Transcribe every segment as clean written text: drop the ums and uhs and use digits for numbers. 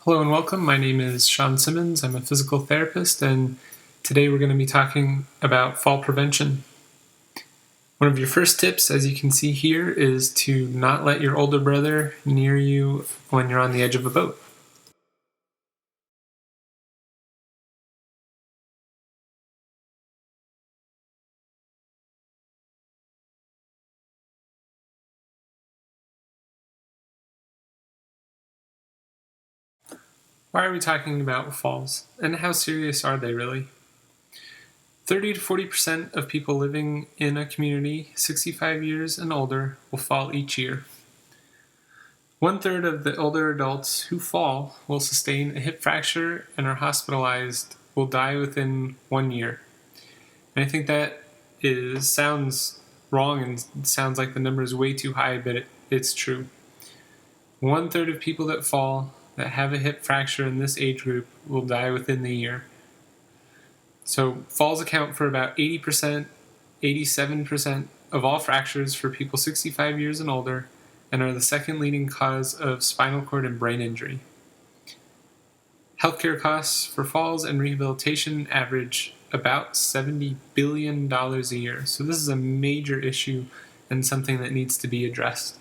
Hello and welcome. My name is Sean Simmons. I'm a physical therapist, and today we're going to be talking about fall prevention. One of your first tips, as you can see here, is to not let your older brother near you when you're on the edge of a boat. Why are we talking about falls, and how serious are they really? 30 to 40% of people living in a community 65 years and older will fall each year. 1/3 of the older adults who fall will sustain a hip fracture and are hospitalized will die within 1 year. And I think that sounds wrong and sounds like the number is way too high, but it's true. 1/3 of people that fall that have a hip fracture in this age group will die within the year. So falls account for about 80%, 87% of all fractures for people 65 years and older, and are the second leading cause of spinal cord and brain injury. Healthcare costs for falls and rehabilitation average about $70 billion a year. So this is a major issue and something that needs to be addressed.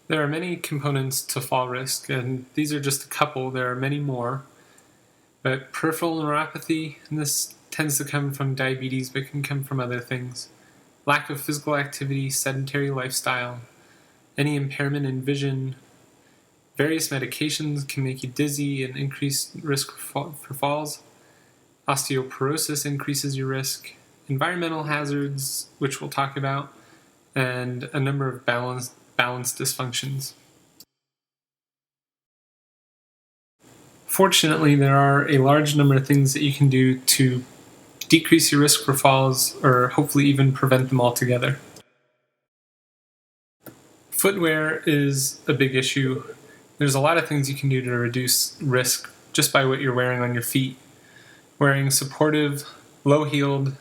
There are many components to fall risk, and these are just a couple. There are many more. But peripheral neuropathy, and this tends to come from diabetes, but can come from other things. Lack of physical activity, sedentary lifestyle, any impairment in vision. Various medications can make you dizzy and increase risk for falls. Osteoporosis increases your risk. Environmental hazards, which we'll talk about, and a number of balance dysfunctions. Fortunately, there are a large number of things that you can do to decrease your risk for falls or hopefully even prevent them altogether. Footwear is a big issue. There's a lot of things you can do to reduce risk just by what you're wearing on your feet. Wearing supportive, low-heeled,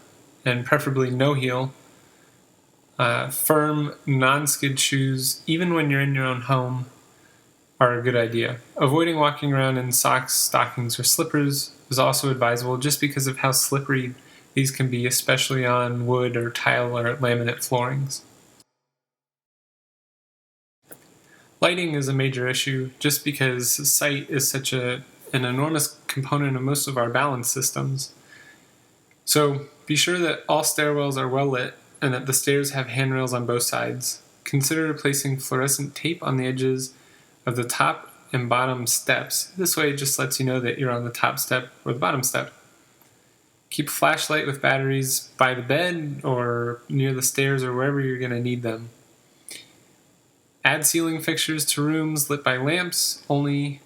and preferably no-heel, firm, non-skid shoes, even when you're in your own home, are a good idea. Avoiding walking around in socks, stockings, or slippers is also advisable just because of how slippery these can be, especially on wood or tile or laminate floorings. Lighting is a major issue just because sight is such an enormous component of most of our balance systems. So be sure that all stairwells are well lit and that the stairs have handrails on both sides. Consider placing fluorescent tape on the edges of the top and bottom steps. This way it just lets you know that you're on the top step or the bottom step. Keep a flashlight with batteries by the bed or near the stairs or wherever you're going to need them. Add ceiling fixtures to rooms lit by lamps only,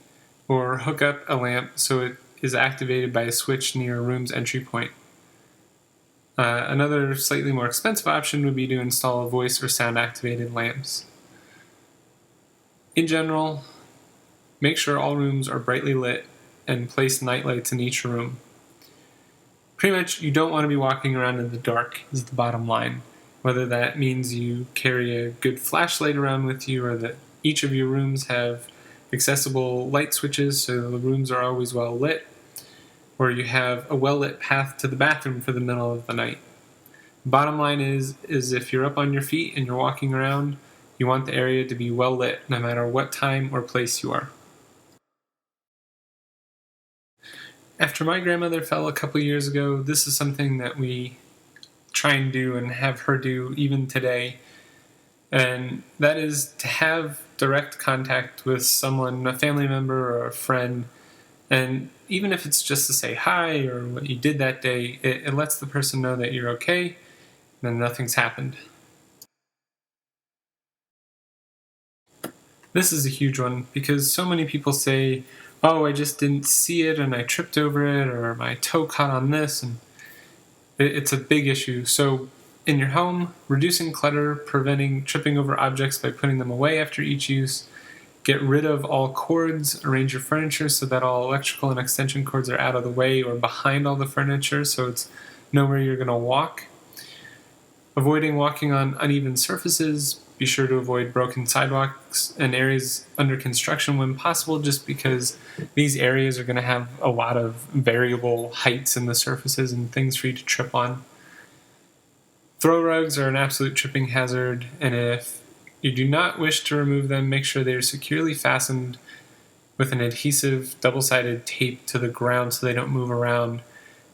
or hook up a lamp so it is activated by a switch near a room's entry point. Another slightly more expensive option would be to install voice or sound activated lamps. In general, make sure all rooms are brightly lit and place nightlights in each room. Pretty much, you don't want to be walking around in the dark, is the bottom line. Whether that means you carry a good flashlight around with you or that each of your rooms have accessible light switches so the rooms are always well lit, or you have a well lit path to the bathroom for the middle of the night. Bottom line is if you're up on your feet and you're walking around, you want the area to be well lit no matter what time or place you are. After my grandmother fell a couple years ago, this is something that we try and do and have her do even today. And that is to have direct contact with someone, a family member or a friend. And even if it's just to say hi or what you did that day, it lets the person know that you're okay and nothing's happened. This is a huge one because so many people say, oh, I just didn't see it and I tripped over it, or my toe caught on this, and it's a big issue. So in your home, reducing clutter, preventing tripping over objects by putting them away after each use, get rid of all cords, arrange your furniture so that all electrical and extension cords are out of the way or behind all the furniture so it's nowhere you're going to walk. Avoiding walking on uneven surfaces, be sure to avoid broken sidewalks and areas under construction when possible, just because these areas are going to have a lot of variable heights in the surfaces and things for you to trip on. Throw rugs are an absolute tripping hazard, and if you do not wish to remove them, make sure they are securely fastened with an adhesive double-sided tape to the ground so they don't move around.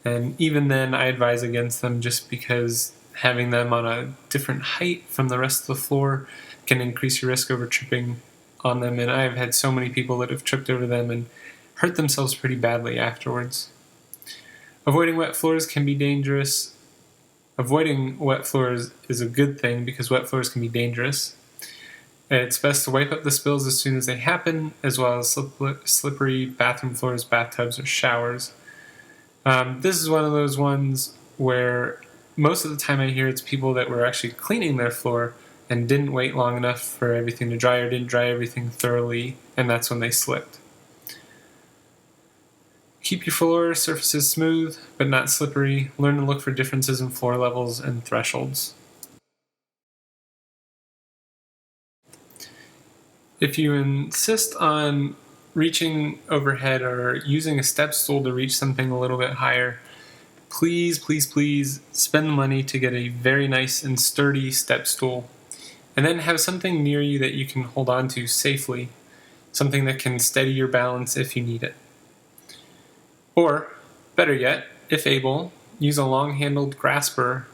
And even then, I advise against them, just because having them on a different height from the rest of the floor can increase your risk over tripping on them. And I've had so many people that have tripped over them and hurt themselves pretty badly afterwards. Avoiding wet floors can be dangerous. Avoiding wet floors is a good thing because wet floors can be dangerous. It's best to wipe up the spills as soon as they happen, as well as slippery bathroom floors, bathtubs, or showers. This is one of those ones where most of the time I hear it's people that were actually cleaning their floor and didn't wait long enough for everything to dry or didn't dry everything thoroughly, and that's when they slipped. Keep your floor surfaces smooth, but not slippery. Learn to look for differences in floor levels and thresholds. If you insist on reaching overhead or using a step stool to reach something a little bit higher, please, please, please spend the money to get a very nice and sturdy step stool. And then have something near you that you can hold on to safely, something that can steady your balance if you need it. Or, better yet, if able, use a long-handled grasper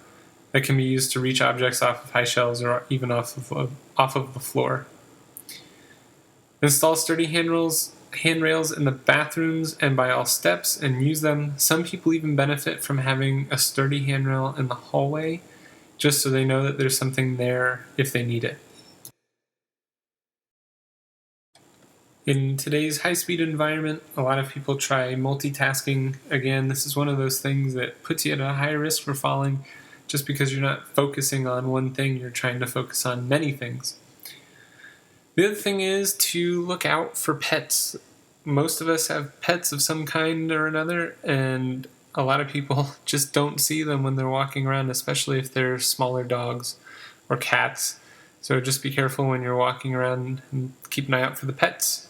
that can be used to reach objects off of high shelves or even off of the floor. Install sturdy handrails in the bathrooms and by all steps and use them. Some people even benefit from having a sturdy handrail in the hallway, just so they know that there's something there if they need it. In today's high-speed environment, a lot of people try multitasking. Again, this is one of those things that puts you at a higher risk for falling, just because you're not focusing on one thing, you're trying to focus on many things. The other thing is to look out for pets. Most of us have pets of some kind or another, and a lot of people just don't see them when they're walking around, especially if they're smaller dogs or cats. So just be careful when you're walking around and keep an eye out for the pets.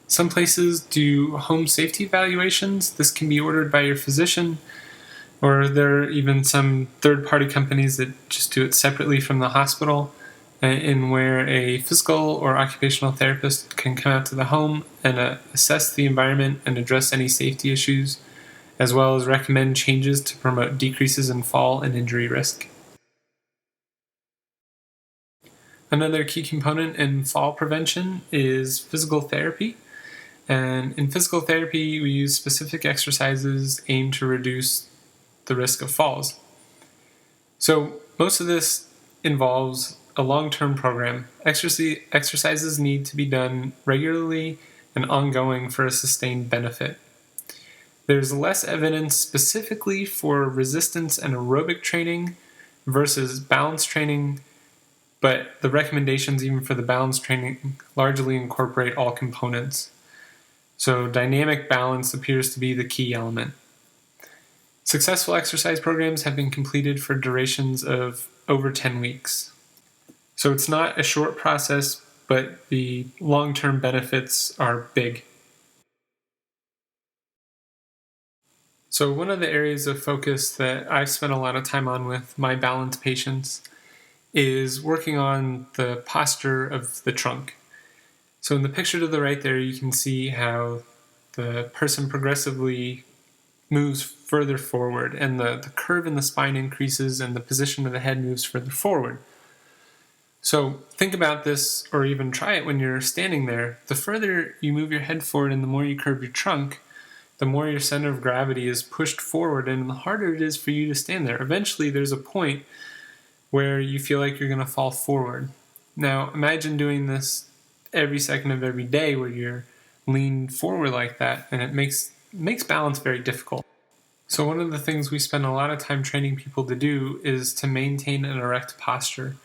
Some places do home safety evaluations. This can be ordered by your physician, or there are even some third-party companies that just do it separately from the hospital, in where a physical or occupational therapist can come out to the home and assess the environment and address any safety issues, as well as recommend changes to promote decreases in fall and injury risk. Another key component in fall prevention is physical therapy. And in physical therapy, we use specific exercises aimed to reduce the risk of falls. So most of this involves a long-term program. Exercises need to be done regularly and ongoing for a sustained benefit. There's less evidence specifically for resistance and aerobic training versus balance training, but the recommendations even for the balance training largely incorporate all components. So dynamic balance appears to be the key element. Successful exercise programs have been completed for durations of over 10 weeks. So it's not a short process, but the long-term benefits are big. So one of the areas of focus that I've spent a lot of time on with my balance patients is working on the posture of the trunk. So in the picture to the right there, you can see how the person progressively moves further forward, and the curve in the spine increases and the position of the head moves further forward. So think about this, or even try it when you're standing there. The further you move your head forward and the more you curve your trunk, the more your center of gravity is pushed forward and the harder it is for you to stand there. Eventually there's a point where you feel like you're going to fall forward. Now imagine doing this every second of every day where you're leaned forward like that, and it makes balance very difficult. So one of the things we spend a lot of time training people to do is to maintain an erect posture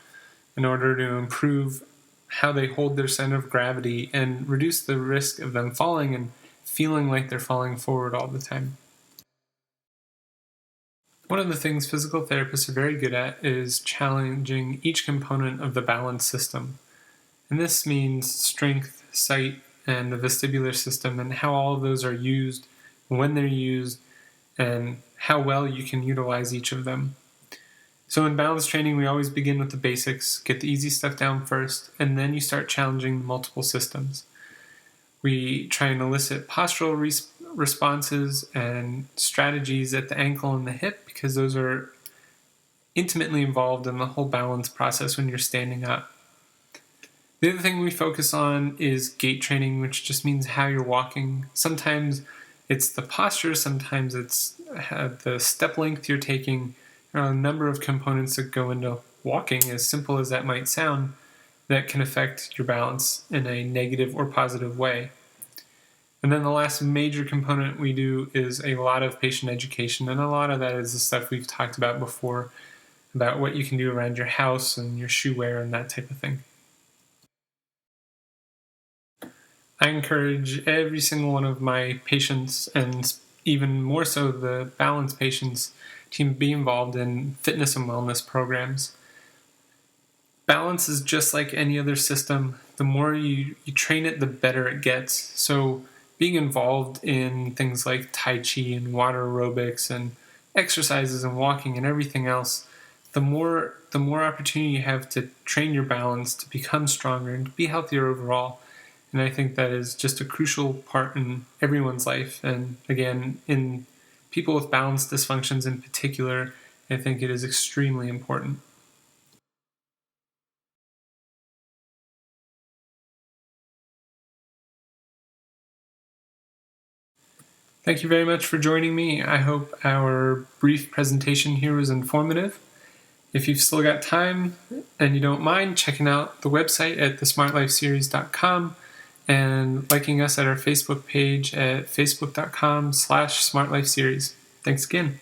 in order to improve how they hold their center of gravity and reduce the risk of them falling and feeling like they're falling forward all the time. One of the things physical therapists are very good at is challenging each component of the balance system. And this means strength, sight, and the vestibular system, and how all of those are used, when they're used, and how well you can utilize each of them. So in balance training, we always begin with the basics, get the easy stuff down first, and then you start challenging multiple systems. We try and elicit postural responses and strategies at the ankle and the hip, because those are intimately involved in the whole balance process when you're standing up. The other thing we focus on is gait training, which just means how you're walking. Sometimes it's the posture, sometimes it's the step length you're taking. There are a number of components that go into walking, as simple as that might sound, that can affect your balance in a negative or positive way. And then the last major component we do is a lot of patient education, and a lot of that is the stuff we've talked about before, about what you can do around your house and your shoe wear and that type of thing. I encourage every single one of my patients, and even more so the balance patients, to be involved in fitness and wellness programs. Balance is just like any other system. The more you train it, the better it gets. So being involved in things like Tai Chi and water aerobics and exercises and walking and everything else, the more opportunity you have to train your balance, to become stronger and to be healthier overall. And I think that is just a crucial part in everyone's life. And again, in people with balance dysfunctions in particular, I think it is extremely important. Thank you very much for joining me. I hope our brief presentation here was informative. If you've still got time and you don't mind checking out the website at thesmartlifeseries.com and liking us at our Facebook page at facebook.com/smartlifeseries. Thanks again.